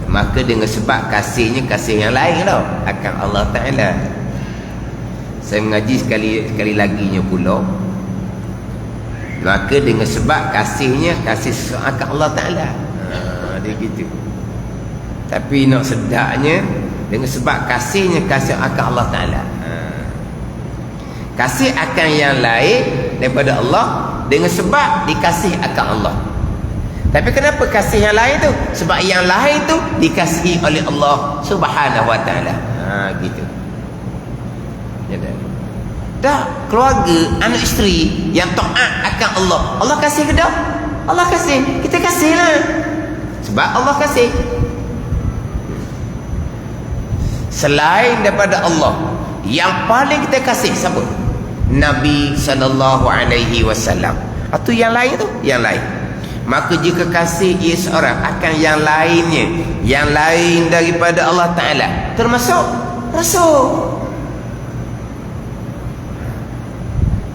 maka dengan sebab kasihnya, kasih yang lain tau, akan Allah Ta'ala. Saya mengaji sekali laginya pula, Maka dengan sebab kasihnya, kasih sesuatu Allah Ta'ala. Dia gitu. Tapi nak sedaknya, dengan sebab kasihnya, kasih akan Allah Ta'ala. Kasih akan yang lain daripada Allah dengan sebab dikasih akan Allah. Tapi kenapa kasih yang lain tu? Sebab yang lain tu dikasihi oleh Allah Subhanahu Wa Ta'ala. Gitu. Ya dah. Dah keluarga, anak isteri yang taat akan Allah, Allah kasih ke dah? Allah kasih. Kita kasihlah. Sebab Allah kasih. Selain daripada Allah, yang paling kita kasih siapa? Nabi sallallahu alaihi wasallam. Atau yang lain tu, yang lain. Maka jika kasih ia seorang akan yang lainnya, yang lain daripada Allah Ta'ala, termasuk Rasul.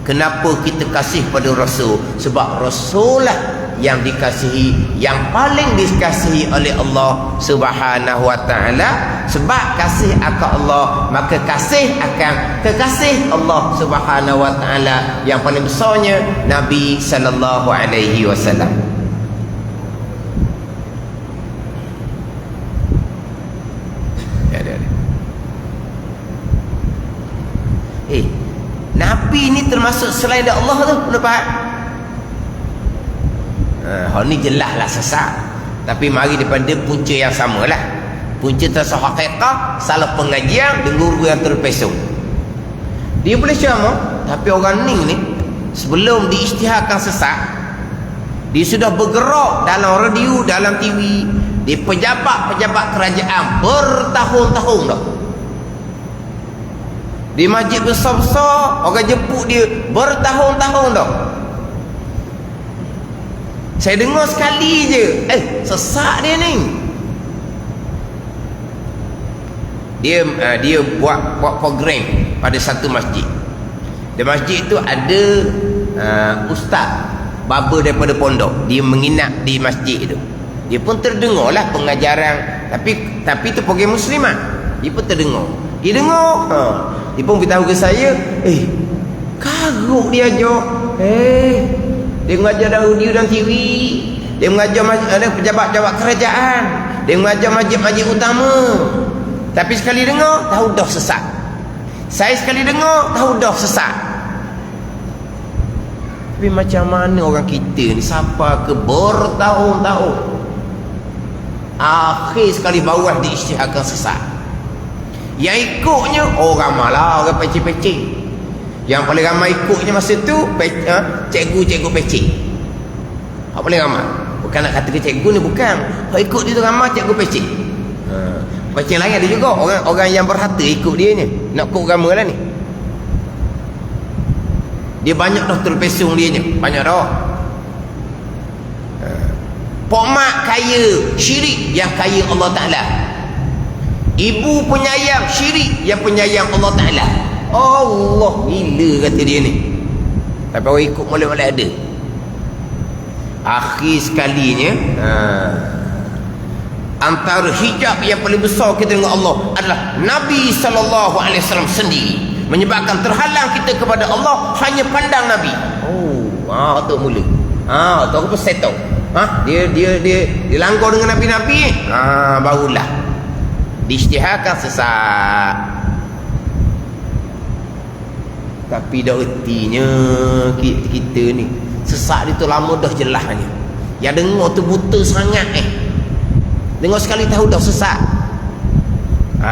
Kenapa kita kasih pada Rasul? Sebab Rasul lah yang dikasihi, yang paling dikasihi oleh Allah Subhanahu Wa Ta'ala. Sebab kasih akan Allah, maka kasih akan kekasih Allah Subhanahu Wa Ta'ala yang paling besarnya Nabi sallallahu alaihi wasallam. Nabi ni termasuk selain dari Allah tu, boleh faham? Hal ni jelas lah sesat. Tapi mari daripada punca yang sama lah. Punca tersah hakikah, salah pengajian, guru yang terpesong. Dia boleh ceramah, tapi orang ni sebelum diisytiharkan sesat, dia sudah bergerak dalam radio, dalam TV, di pejabat-pejabat kerajaan bertahun-tahun dah. Di masjid besar-besar orang jemput dia bertahun-tahun dah. Saya dengar sekali je, sesak dia ni. Dia buat program pada satu masjid. Di masjid tu ada ustaz baba daripada pondok. Dia menginap di masjid tu. Dia pun terdengar lah pengajaran, tapi tu program muslimat. Dia pun terdengar. Dia dengar, dia pun beritahu ke saya, karuk dia ajak. Dia mengajar dalam radio dan TV. Dia mengajar pejabat-pejabat kerajaan. Dia mengajar masjid-masjid utama. Tapi sekali dengar, tahu dah sesat. Saya sekali dengar, tahu dah sesat. Tapi macam mana orang kita ni sampai ke bertahun-tahun, akhir sekali bawah diisytiharkan sesat. Yang ikutnya orang malah, orang pecik-pecik. Yang paling ramai ikutnya masa tu cikgu-cikgu pecik. Apa paling ramai? Bukan nak kata ke cikgu ni, bukan. Kalau ikut dia tu ramai cikgu pecik. Pecik lain ada juga orang yang berharta ikut dia ni. Nak ikut agama lah ni. Dia banyak dah terpesong dia ni. Banyak dah. Pok mak kaya, syirik yang kaya Allah Ta'ala. Ibu penyayang, syirik yang penyayang Allah Ta'ala. Allah gila kata dia ni. Tapi orang ikut mulai-mulai ada. Akhir sekalinya antara hijab yang paling besar kita dengan Allah adalah Nabi SAW sendiri. Menyebabkan terhalang kita kepada Allah hanya pandang Nabi. Tu mula. Tu apa settle. Dia langgar dengan Nabi-Nabi. Barulah diisytiharkan sesat. Tapi dah ertinya kita ni sesat dia tu lama dah jelasnya. Yang dengar tu buta sangat dengar sekali tahu dah sesat.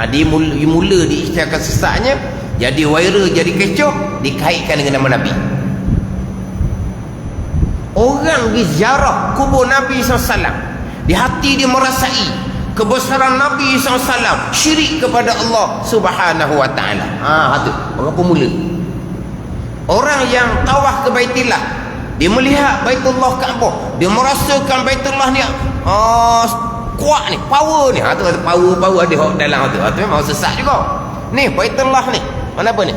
Dia mula diisytiharkan sesatnya, jadi viral, jadi kecoh, dikaitkan dengan nama Nabi. Orang pergi ziarah kubur Nabi SAW, di hati dia merasai kebesaran Nabi SAW, syirik kepada Allah Subhanahu Wa Ta'ala. Tu orang pemula. Orang yang tawaf ke Baitullah, dia melihat Baitullah Kaabah, dia merasakan Baitullah ni kuat ni, power ni. Tu power ada dalam tu. Tu memang sesat juga. Ni Baitullah ni, mana apa ni?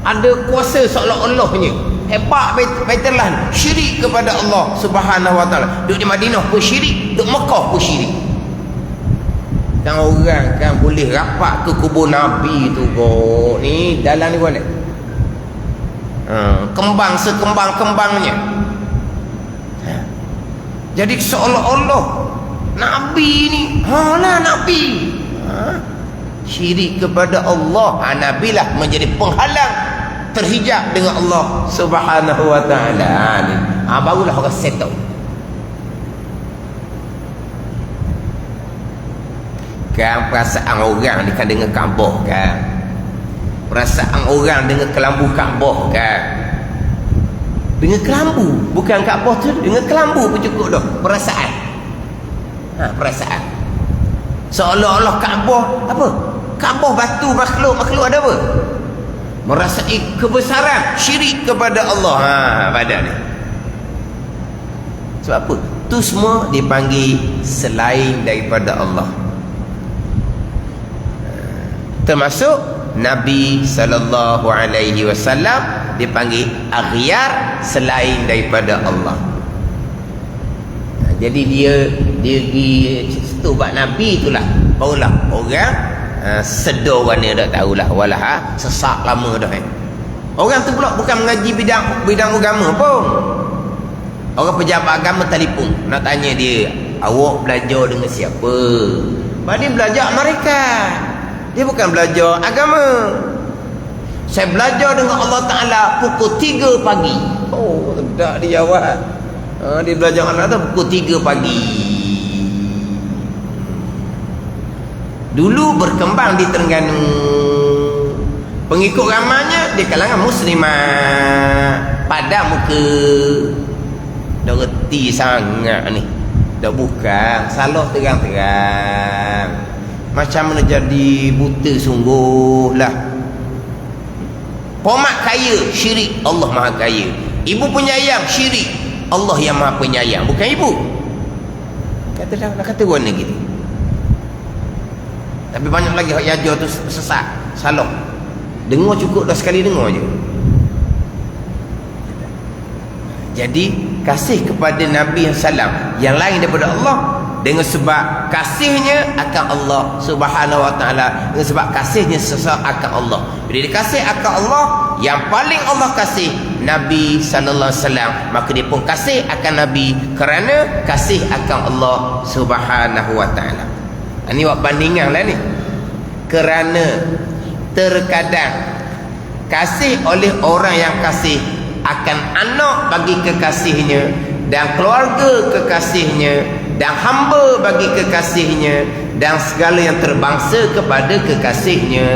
Ada kuasa seolah-olahnya. Hebat Baitullah ni. Syirik kepada Allah Subhanahu Wa Ta'ala. Duduk di Madinah pun syirik, duduk Mekah pun syirik. Kan orang kan boleh rapat ke kubur Nabi tu kok. Ni dalam ni mana? Kembang sekembang-kembangnya. Jadi seolah-olah Nabi ni Nabi syirik kepada Allah. Nabi lah menjadi penghalang terhijab dengan Allah Subhanahu wa ta'ala ni. Barulah orang settle. Kan perasaan orang ni kan dengan Kaabah kan. Perasaan orang dengan kelambu Kaabah kan. Dengan kelambu, bukan Kaabah tu, dengan kelambu pun cukup dah. Perasaan. Perasaan. Seolah-olah Kaabah apa? Kaabah batu makhluk ada apa? Merasai kebesaran syirik kepada Allah. Pada ni. Sebab apa? Tu semua dipanggil selain daripada Allah. Termasuk Nabi sallallahu alaihi wasallam dipanggil aghyar selain daripada Allah. Jadi dia pergi situ buat Nabi itulah. Barulah orang sedar warna dah tahulah walah sesak lama dah Orang tu pula bukan mengaji bidang agama pun. Orang pejabat agama telefon nak tanya dia, awak belajar dengan siapa? Dia belajar mereka. Dia bukan belajar agama. Saya belajar dengan Allah Ta'ala pukul 3 pagi. Tak dia jawab. Dia belajar Allah Ta'ala pukul 3 pagi. Dulu berkembang di Terengganu. Pengikut ramanya di kalangan muslimah. Pada muka. Dah reti sangat ni. Dah bukan. Salah terang-terang. Macam mana jadi buta sungguh lah. Pomak kaya syirik Allah maha kaya. Ibu penyayang syirik Allah yang maha penyayang, bukan ibu. Nak kata guna gitu. Tapi banyak lagi hak yajar tu sesat, salah. Dengar cukup dah sekali dengar je. Jadi kasih kepada Nabi sallam yang lain daripada Allah dengan sebab kasihnya akan Allah Subhanahu wa ta'ala, dengan sebab kasihnya sesak akan Allah. Bila dikasih akan Allah, yang paling Allah kasih Nabi sallallahu alaihi wasallam, maka dia pun kasih akan Nabi kerana kasih akan Allah Subhanahu wa ta'ala. Ini buat bandingan lah ni. Kerana terkadang kasih oleh orang yang kasih akan anak bagi kekasihnya dan keluarga kekasihnya dan hamba bagi kekasihnya dan segala yang terbangsa kepada kekasihnya.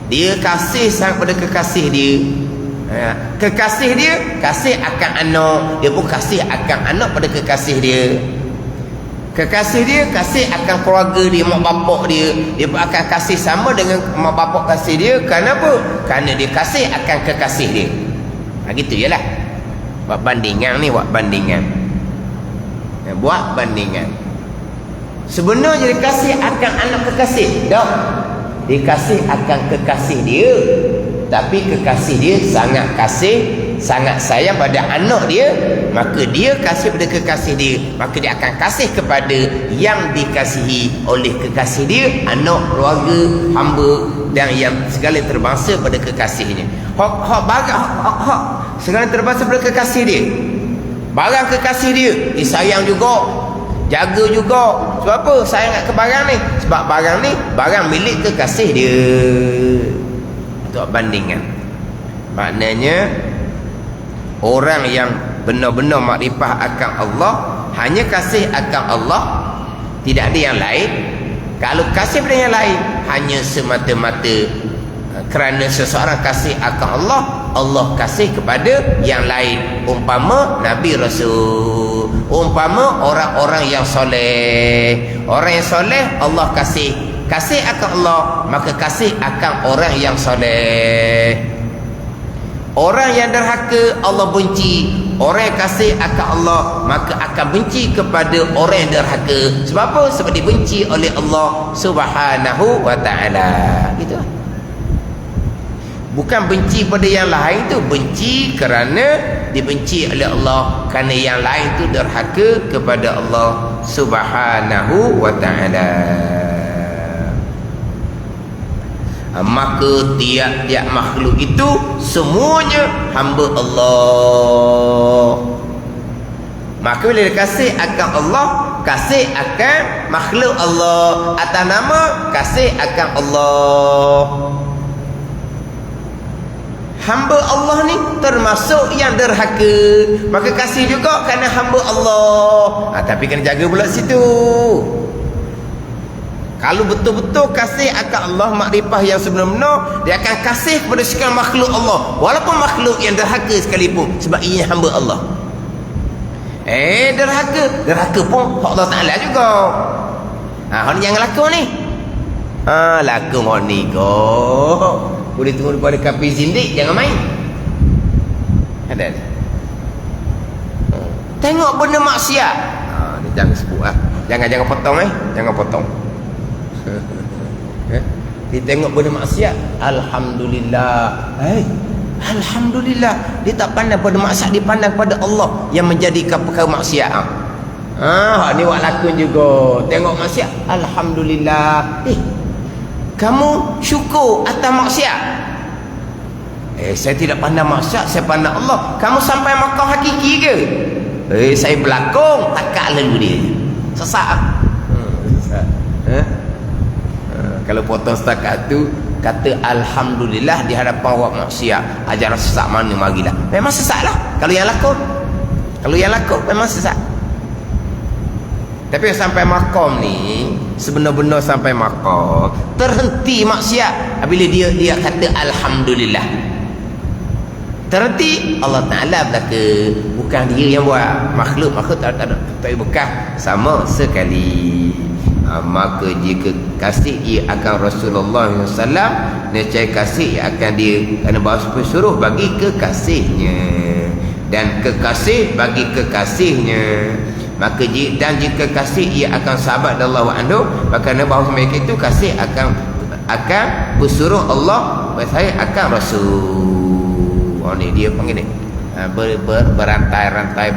Dia kasih sangat pada kekasih dia. Kekasih dia kasih akan anak, dia pun kasih akan anak pada kekasih dia. Kekasih dia kasih akan keluarga dia, mak bapak dia, dia pun akan kasih sama dengan mak bapak kasih dia. Kenapa? Kerana dia kasih akan kekasih dia. Gitu jelah. Buat bandingan ni, buat bandingan. Buat bandingan. Sebenarnya dia kasih akan anak kekasih. Dah. Dia kasih akan kekasih dia. Tapi kekasih dia sangat kasih, sangat sayang pada anak dia, maka dia kasih pada kekasih dia, maka dia akan kasih kepada yang dikasihi oleh kekasih dia, anak, keluarga, hamba dan yang segala terbangsa pada kekasihnya. Hak segala terbangsa pada kekasih dia. Barang kekasih dia disayang juga, jaga juga. Sebab apa sayang ke barang ni? Sebab barang ni barang milik kekasih dia. Untuk bandingan. Maknanya orang yang benar-benar makrifah akan Allah, hanya kasih akan Allah, tidak ada yang lain. Kalau kasih pada yang lain, hanya semata-mata kerana seseorang kasih akan Allah, Allah kasih kepada yang lain. Umpama Nabi Rasul, umpama orang-orang yang soleh. Orang yang soleh Allah kasih akan Allah, maka kasih akan orang yang soleh. Orang yang derhaka Allah benci. Orang yang kasih akan Allah, maka akan benci kepada orang yang derhaka. Sebab apa? Sebab dibenci oleh Allah Subhanahu wa ta'ala. Gitu. Bukan benci pada yang lain tu, benci kerana dibenci oleh Allah, kerana yang lain tu derhaka kepada Allah Subhanahu wa ta'ala. Maka tiap-tiap makhluk itu semuanya hamba Allah. Maka bila dia kasih akan Allah, kasih akan makhluk Allah. Atas nama kasih akan Allah. Hamba Allah ni termasuk yang derhaka, maka kasih juga kerana hamba Allah. Tapi kena jaga pula situ. Kalau betul-betul kasih akan Allah, makrifah yang sebenar-benar, dia akan kasih kepada segala makhluk Allah, walaupun makhluk yang derhaka sekalipun, sebab ia hamba Allah. Derhaka pun Allah Ta'ala juga. Hak ni jangan laku ni. Laku hak ni kok. Boleh tunggu daripada kapi zindik, jangan main. Ada. Tengok benda maksiat. Ni jangan sebut lah. Jangan potong jangan potong. Dia tengok benda maksiat, alhamdulillah. Alhamdulillah, dia tak pandang pada maksiat, dia pandang pada Allah yang menjadikan perkara maksiat. Ni buat lakon juga. Tengok maksiat, alhamdulillah. Kamu syukur atas maksiat. Saya tidak pandang maksiat, saya pandang Allah. Kamu sampai makam hakiki ke? Saya berlakon, takak lalu dia. Sesak. Kalau potong setakat tu, kata alhamdulillah di hadapan awak maksiat, ajaran sesat mana marilah. Memang sesat lah kalau yang lakon. Kalau yang lakon memang sesat. Tapi sampai makom ni, sebenar-benar sampai makom, terhenti maksiat bila dia kata alhamdulillah. Terhenti, Allah Ta'ala belaka. Bukan dia yang buat. Makhluk tak bekas sama sekali. Maka jika kasih ia akan Rasulullah SAW, nescaya kasih ia akan dia, kerana bahawa suruh bagi kekasihnya, dan kekasih bagi kekasihnya. Maka dan jika kasih ia akan sahabat Allah anhu, maka kerana bahawa mereka itu kasih akan bersuruh Allah, saya akan Rasul. Ni dia panggil ni berantai-rantai.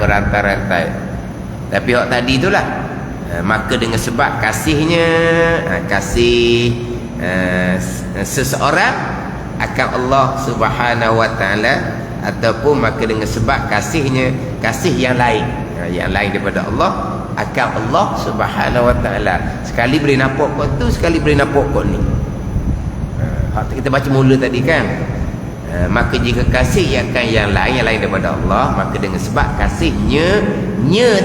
Tapi hak tadi itulah, maka dengan sebab kasihnya, kasih seseorang akan Allah Subhanahu wa Ta'ala, ataupun maka dengan sebab kasihnya, kasih yang lain daripada Allah akan Allah Subhanahu wa Ta'ala. Sekali beri nampak kau tu, sekali beri nampak kau ni. Kita baca mula tadi kan. Maka jika kasih akan yang lain daripada Allah, maka dengan sebab kasihnya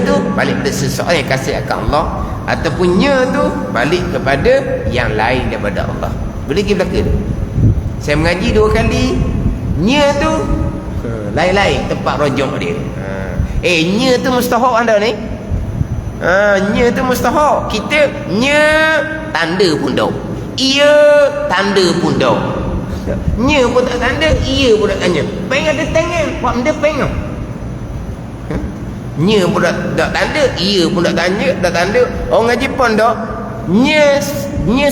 tu balik pada seseorang yang kasih akan Allah, ataupun tu balik kepada yang lain daripada Allah. Boleh pergi belakang. Saya mengaji 2 kali, tu lain-lain tempat rojok dia. Tu mustahak anda ni. Tu mustahak. Kita tanda pun dah. Ia tanda pun dah. Pun tak tanda, ia pun tak tanya. Pengen ada tangan, buat benda pengen. Pun tak tanda, ia pun tak tanya, tak tanda. Orang ngaji pun dah.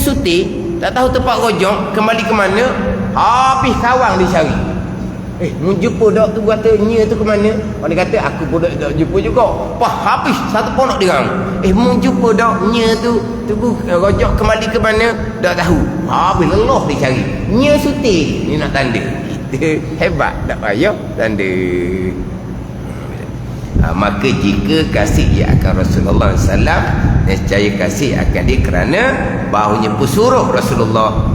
Suti, tak tahu tempat rojok, kembali ke mana, habis kawang dicari. Mu jumpa dak tu kata tu ke mana? Orang kata aku pun tak jumpa juga. Habis satu ponok dia orang. Mu jumpa dak tu rojok kembali ke mana? Tak tahu. Habis lelah dicari. Suti ni nak tanda. Kita hebat, tak payah tanda. Maka jika kasih ia akan Rasulullah SAW, nescaya kasih akan dia kerana bahunya pesuruh Rasulullah.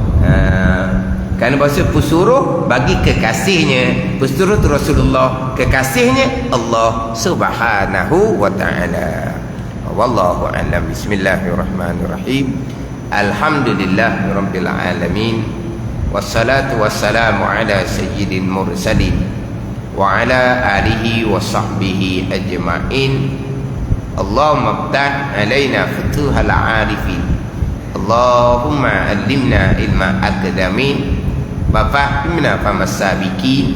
Kerana bahasa pesuruh bagi kekasihnya, pesuruh tu Rasulullah, kekasihnya Allah Subhanahu wa Ta'ala. Wallahu a'lam. Bismillahirrahmanirrahim. Alhamdulillahirabbil alamin. Wassalatu wassalamu ala sayyidil mursalin wa ala alihi wa sahbihi ajma'in. Allahumma ftah alaina futuhal arifin. Allahumma allimna ilma akadamin, wa fahimna famasabikin,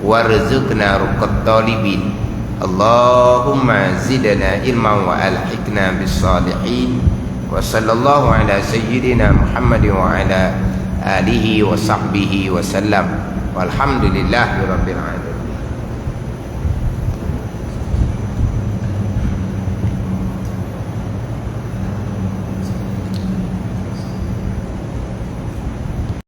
warzuqna ruqat talibin. Allahumma zidna ilman wa alhiqna bis salihin. Wa sallallahu ala sayyidina Muhammadin wa ala alihi wa sahbihi wa sallam. Walhamdulillahi rabbil alamin.